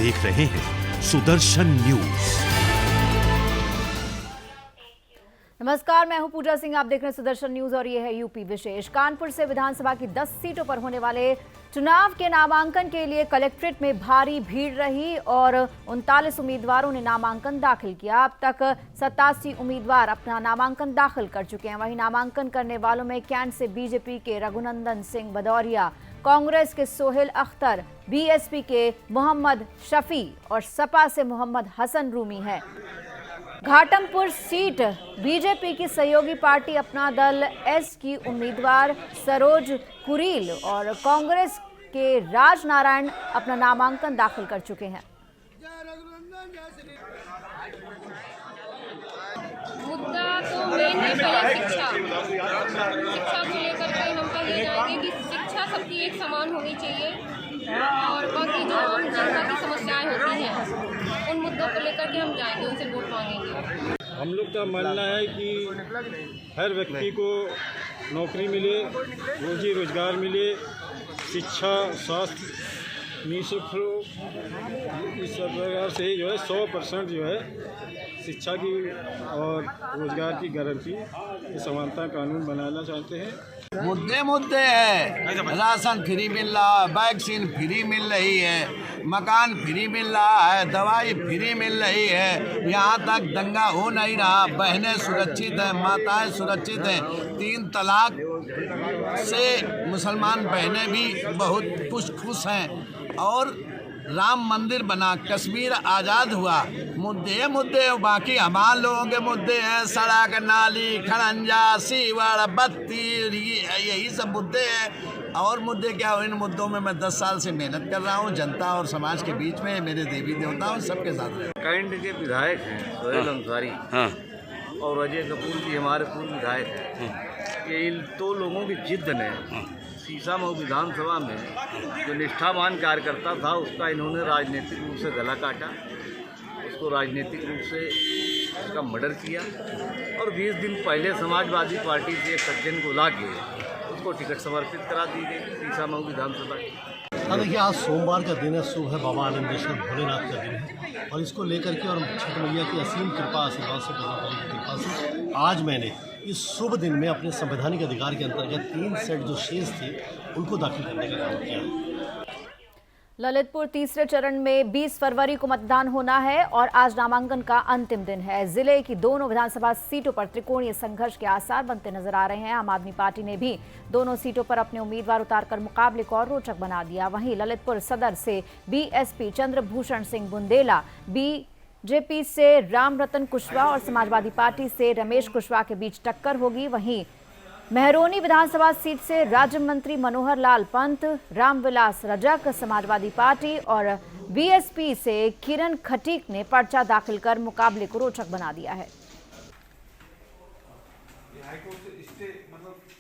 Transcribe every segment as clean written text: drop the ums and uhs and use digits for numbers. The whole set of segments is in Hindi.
देख रहे हैं सुदर्शन न्यूज। नमस्कार, मैं हूं पूजा सिंह। आप देख रहे हैं सुदर्शन न्यूज और ये है यूपी विशेष। कानपुर से विधानसभा की 10 सीटों पर होने वाले चुनाव के नामांकन के लिए कलेक्ट्रेट में भारी भीड़ रही और 39 उम्मीदवारों ने नामांकन दाखिल किया। अब तक 87 उम्मीदवार अपना नामांकन दाखिल कर चुके हैं। वहीं नामांकन करने वालों में कैंट से बीजेपी के रघुनंदन सिंह भदौरिया, कांग्रेस के सोहेल अख्तर, बीएसपी के मोहम्मद शफी और सपा से मोहम्मद हसन रूमी है। घाटमपुर सीट बीजेपी की सहयोगी पार्टी अपना दल एस की उम्मीदवार सरोज कुरील और कांग्रेस के राज नारायण अपना नामांकन दाखिल कर चुके हैं। मुद्दा तो मेन है शिक्षा को लेकर के हम तो ये जाएंगे कि शिक्षा सबकी एक समान होनी चाहिए और बाकी जो आम जनता की समस्याएं होती हैं उन मुद्दों को लेकर के हम जाएंगे, उनसे वोट मांगेंगे। हम लोग का मानना है कि हर व्यक्ति को नौकरी मिले, रोजी रोजगार मिले, शिक्षा, स्वास्थ्य निःशुल्क हो, इस सब प्रकार से जो है 100% जो है शिक्षा की और रोजगार की गारंटी, ये समानता कानून बनाना चाहते हैं। मुद्दे है। राशन फ्री मिल रहा है, वैक्सीन फ्री मिल रही है, मकान फ्री मिल रहा है, दवाई फ्री मिल रही है। यहाँ तक दंगा हो नहीं रहा, बहनें सुरक्षित हैं, माताएं सुरक्षित हैं। 3 तलाक से मुसलमान बहनें भी बहुत खुश हैं और राम मंदिर बना, कश्मीर आज़ाद हुआ। मुद्दे बाकी हमारे लोगों के मुद्दे हैं। सड़क, नाली, खड़ंजा, सीवर, बत्ती, यही सब मुद्दे हैं। और मुद्दे क्या हो, इन मुद्दों में मैं 10 साल से मेहनत कर रहा हूँ। जनता और समाज के बीच में मेरे देवी देवताओं सबके साथ रहे। कैंट के विधायक हैं सोहेल अंसारी और अजय कपूर जी हमारे पूर्व विधायक हैं। ये इन 2 लोगों की जिद ने सीसामऊ विधानसभा में जो निष्ठावान कार्यकर्ता था उसका इन्होंने राजनीतिक रूप से गला काटा, उसको राजनीतिक रूप से उसका मर्डर किया और 20 दिन पहले समाजवादी पार्टी से एक सज्जन को ला के उसको टिकट समर्पित करा दी गई सीसामऊ विधानसभा की। हाँ, देखिए आज सोमवार का दिन है, शुभ है, बाबा आनंदेश्वर भोलेनाथ का दिन है और इसको लेकर के और छठ मैया की असीम कृपा आशीर्वाद से, बजरंगबली की कृपा से आज मैंने इस शुभ दिन में अपने संवैधानिक अधिकार के अंतर्गत 3 सेट जो शेष थे उनको दाखिल करने का काम किया है। ललितपुर तीसरे चरण में 20 फरवरी को मतदान होना है और आज नामांकन का अंतिम दिन है। जिले की दोनों विधानसभा सीटों पर त्रिकोणीय संघर्ष के आसार बनते नजर आ रहे हैं। आम आदमी पार्टी ने भी दोनों सीटों पर अपने उम्मीदवार उतारकर मुकाबले को और रोचक बना दिया। वहीं ललितपुर सदर से बीएसपी चंद्रभूषण सिंह बुंदेला, बीजेपी से रामरतन कुशवाहा और समाजवादी पार्टी से रमेश कुशवाहा के बीच टक्कर होगी। वहीं मेहरौनी विधानसभा सीट से राज्य मंत्री मनोहर लाल पंत, रामविलास रजक समाजवादी पार्टी और बीएसपी से किरण खटीक ने पर्चा दाखिल कर मुकाबले को रोचक बना दिया है।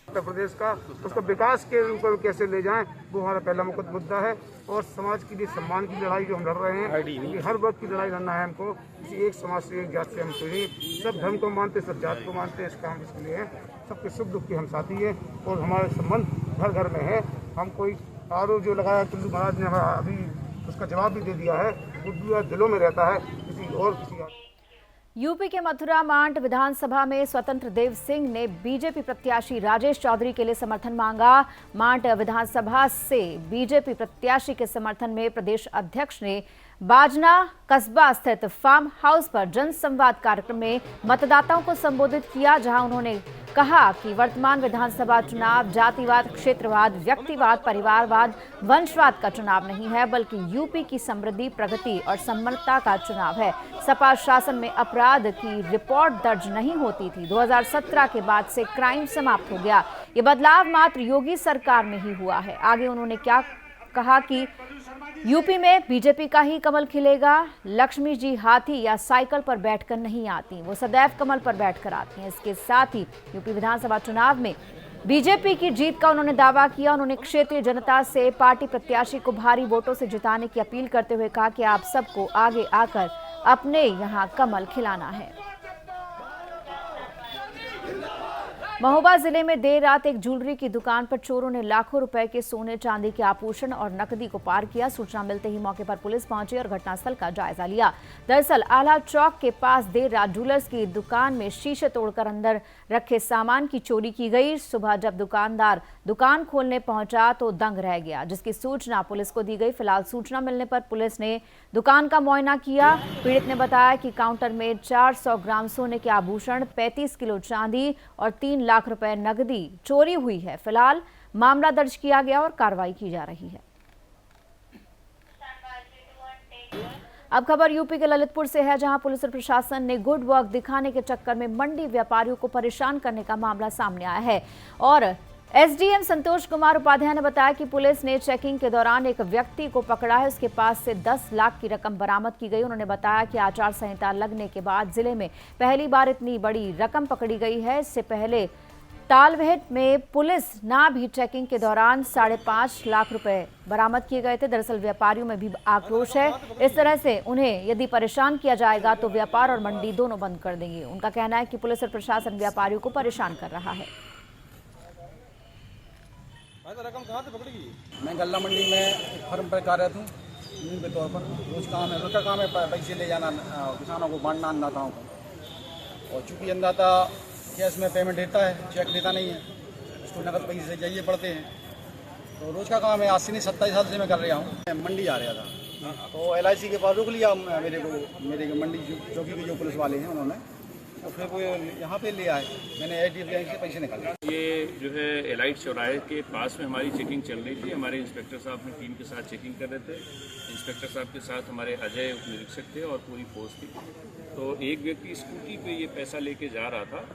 उत्तर प्रदेश का उसको विकास के ऊपर कैसे ले जाएं, वो हमारा पहला मुद्दा है। और समाज के लिए सम्मान की लड़ाई जो हम लड़ रहे हैं, कि हर वर्ग की लड़ाई लड़ना है हमको। किसी एक समाज से, एक जात से हम नहीं, सब धर्म को मानते, सब जात को मानते हैं। इसका हम इसके लिए हैं, सबके सुख दुख के हम साथी हैं और हमारे संबंध घर घर में है। हम कोई आरोप जो लगाया टुल्लू महाराज ने अभी उसका जवाब भी दे दिया है, वो दिलों में रहता है किसी और यूपी के मथुरा मांड विधानसभा में स्वतंत्र देव सिंह ने बीजेपी प्रत्याशी राजेश चौधरी के लिए समर्थन मांगा। मांड विधानसभा से बीजेपी प्रत्याशी के समर्थन में प्रदेश अध्यक्ष ने बाजना कस्बा स्थित फार्म हाउस पर जनसंवाद कार्यक्रम में मतदाताओं को संबोधित किया, जहां उन्होंने कहा कि वर्तमान विधानसभा चुनाव जातिवाद, क्षेत्रवाद, व्यक्तिवाद, परिवारवाद, वंशवाद का चुनाव नहीं है, बल्कि यूपी की समृद्धि, प्रगति और समन्वता का चुनाव है। सपा शासन में अपराध की रिपोर्ट दर्ज नहीं होती थी। 2017 के बाद से क्राइम समाप्त हो गया। ये बदलाव मात्र योगी सरकार में ही हुआ है। आगे उन्होंने क्या कहा कि यूपी में बीजेपी का ही कमल खिलेगा। लक्ष्मी जी हाथी या साइकिल पर बैठकर नहीं आती, वो सदैव कमल पर बैठकर आती हैं। इसके साथ ही यूपी विधानसभा चुनाव में बीजेपी की जीत का उन्होंने दावा किया। उन्होंने क्षेत्रीय जनता से पार्टी प्रत्याशी को भारी वोटों से जिताने की अपील करते हुए कहा कि आप सबको आगे आकर अपने यहाँ कमल खिलाना है। महोबा जिले में देर रात एक ज्वेलरी की दुकान पर चोरों ने लाखों रुपए के सोने चांदी के आभूषण और नकदी को पार किया। सूचना मिलते ही मौके पर पुलिस पहुंची और घटनास्थल का जायजा लिया। दरअसल आला चौक के पास देर रात ज्वेलर्स की दुकान में शीशे तोड़कर अंदर रखे सामान की चोरी की गई। सुबह जब दुकानदार दुकान खोलने पहुंचा तो दंग रह गया, जिसकी सूचना पुलिस को दी गई। फिलहाल सूचना मिलने पर पुलिस ने दुकान का मुआयना किया। पीड़ित ने बताया कि काउंटर में 400 ग्राम सोने के आभूषण, 35 किलो चांदी और 3 लाख रुपए नकदी चोरी हुई है। फिलहाल मामला दर्ज किया गया और कार्रवाई की जा रही है। अब खबर यूपी के ललितपुर से है, जहां पुलिस और प्रशासन ने गुड वर्क दिखाने के चक्कर में मंडी व्यापारियों को परेशान करने का मामला सामने आया है। और एसडीएम संतोष कुमार उपाध्याय ने बताया कि पुलिस ने चेकिंग के दौरान एक व्यक्ति को पकड़ा है। उसके पास से 10 लाख की रकम बरामद की गई। उन्होंने बताया कि आचार संहिता लगने के बाद जिले में पहली बार इतनी बड़ी रकम पकड़ी गई है। इससे पहले तालबेहट में पुलिस ना भी चेकिंग के दौरान 5.5 लाख रुपए बरामद किए गए थे। दरअसल व्यापारियों में भी आक्रोश है। इस तरह से उन्हें यदि परेशान किया जाएगा तो व्यापार और मंडी दोनों बंद कर देंगे। उनका कहना है कि पुलिस और प्रशासन व्यापारियों को परेशान कर रहा है। मैं गल्ला मंडी में एक फर्म पर कार्यरत हूँ के तौर पर। रोज का काम है पैसे ले जाना, किसानों को बांटना अन्नदाताओं को। और चूँकि अन्नदाता कैश में पेमेंट देता है, चेक देता नहीं है, उसको नकद पैसे चाहिए पड़ते हैं। तो रोज़ का काम है। आज से नहीं 27 साल से मैं कर रहा हूँ। मंडी आ रहा था तो LIC के पास रोक लिया मेरे मंडी चौकी के जो पुलिस वाले हैं उन्होंने, तो फिर वो यहाँ पे ले आए। मैंने HDFC बैंक से पैसे निकाले। ये जो है एलाइट चौराहे के पास में हमारी चेकिंग चल रही थी। हमारे इंस्पेक्टर साहब अपनी टीम के साथ चेकिंग कर रहे थे। इंस्पेक्टर साहब के साथ हमारे अजय उप निरीक्षक थे और पूरी फोर्स थी। तो एक व्यक्ति स्कूटी पे ये पैसा लेके जा रहा था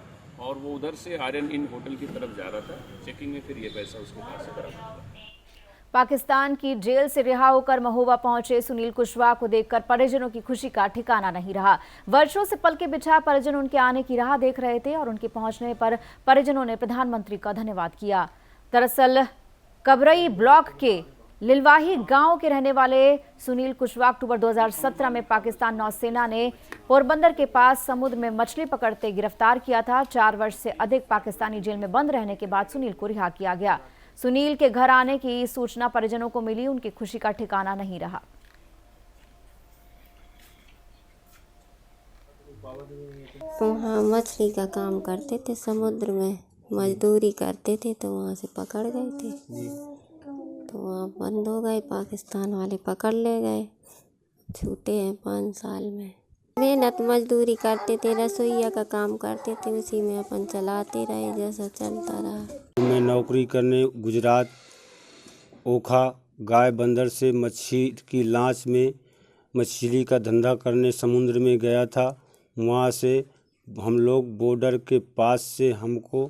और वो उधर से आर्यन इन होटल की तरफ जा रहा था। चेकिंग में फिर ये पैसा उसके पास से बरामद। पाकिस्तान की जेल से रिहा होकर महोबा पहुंचे सुनील कुशवाहा को देखकर परिजनों की खुशी का ठिकाना नहीं रहा। वर्षों से पलके बिछा परिजन उनके आने की राह देख रहे थे और उनके पहुंचने पर परिजनों ने प्रधानमंत्री का धन्यवाद किया। दरअसल कबरई ब्लॉक के लिलवाही गांव के रहने वाले सुनील कुशवाहा अक्टूबर 2017 में पाकिस्तान नौसेना ने पोरबंदर के पास समुद्र में मछली पकड़ते गिरफ्तार किया था। 4 वर्ष से अधिक पाकिस्तानी जेल में बंद रहने के बाद सुनील को रिहा किया गया। सुनील के घर आने की सूचना परिजनों को मिली। उनकी खुशी का ठिकाना नहीं रहा। वहाँ मछली का काम करते थे, समुद्र में मजदूरी करते थे, तो वहाँ से पकड़ गए थे। तो वहाँ बंद हो गए, पाकिस्तान वाले पकड़ ले गए, छूटे हैं 5 साल में। मेहनत मजदूरी करते थे, रसोईया का काम करते थे, उसी में अपन चलाते रहे, जैसा चलता रहा। मैं नौकरी करने गुजरात ओखा गाय बंदर से मच्छी की लांच में मछली का धंधा करने समुद्र में गया था। वहाँ से हम लोग बॉर्डर के पास से हमको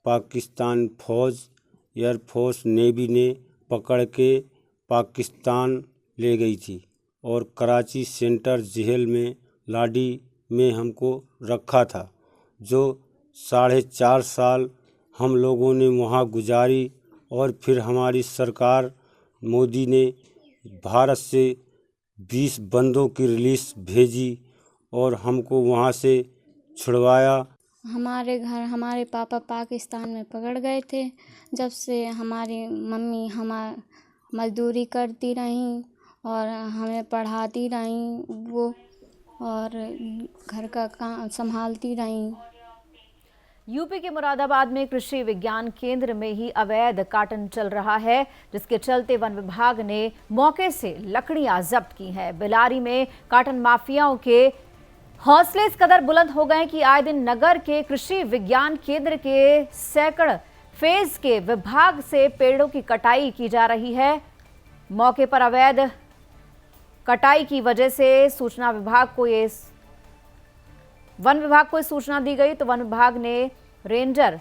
पाकिस्तान फौज, एयरफोर्स, नेवी ने पकड़ के पाकिस्तान ले गई थी और कराची सेंट्रल जेल में लाडी में हमको रखा था, जो 4.5 साल हम लोगों ने वहाँ गुजारी। और फिर हमारी सरकार मोदी ने भारत से 20 बंदों की रिलीज भेजी और हमको वहाँ से छुड़वाया। हमारे घर हमारे पापा पाकिस्तान में पकड़ गए थे। जब से हमारी मम्मी मजदूरी करती रहीं और हमें पढ़ाती रहीं, वो और घर का काम संभालती रहीं। यूपी के मुरादाबाद में कृषि विज्ञान केंद्र में ही अवैध काटन चल रहा है, जिसके चलते वन विभाग ने मौके से लकड़ियां जब्त की हैं। बेलारी में काटन माफियाओं के हौसले इस कदर बुलंद हो गए कि आए दिन नगर के कृषि विज्ञान केंद्र के सैकड़ फेज के विभाग से पेड़ों की कटाई की जा रही है। मौके पर अवैध कटाई की वजह से वन विभाग को सूचना दी गई, तो वन विभाग ने रेंजर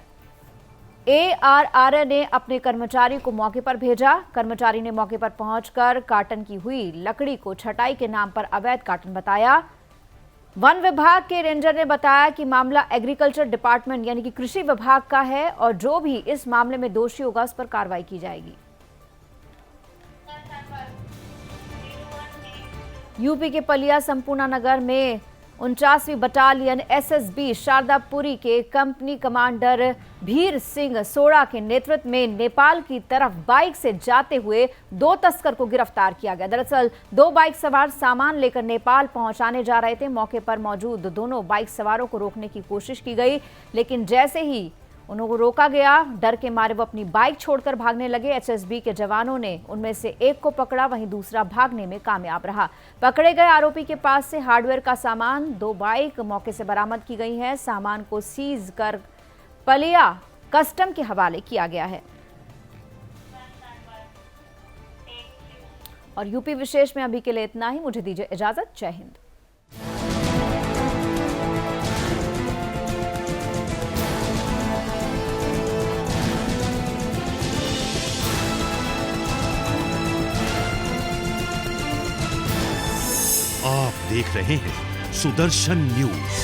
ARR ने अपने कर्मचारी को मौके पर भेजा। कर्मचारी ने मौके पर पहुंचकर काटन की हुई लकड़ी को छटाई के नाम पर अवैध काटन बताया। वन विभाग के रेंजर ने बताया कि मामला एग्रीकल्चर डिपार्टमेंट यानी कि कृषि विभाग का है और जो भी इस मामले में दोषी होगा उस पर कार्रवाई की जाएगी। यूपी के पलिया संपूर्णा नगर में 49वीं बटालियन एसएसबी शारदापुरी के कंपनी कमांडर भीर सिंह सोड़ा के नेतृत्व में नेपाल की तरफ बाइक से जाते हुए 2 तस्कर को गिरफ्तार किया गया। दरअसल 2 बाइक सवार सामान लेकर नेपाल पहुंचाने जा रहे थे। मौके पर मौजूद दोनों बाइक सवारों को रोकने की कोशिश की गई, लेकिन जैसे ही उनको रोका गया, डर के मारे वो अपनी बाइक छोड़कर भागने लगे। एसएसबी के जवानों ने उनमें से एक को पकड़ा, वहीं दूसरा भागने में कामयाब रहा। पकड़े गए आरोपी के पास से हार्डवेयर का सामान, 2 बाइक मौके से बरामद की गई है। सामान को सीज कर पलिया कस्टम के हवाले किया गया है। और यूपी विशेष में अभी के लिए इतना ही। मुझे दीजिए इजाजत। जय हिंद। आप देख रहे हैं सुदर्शन न्यूज।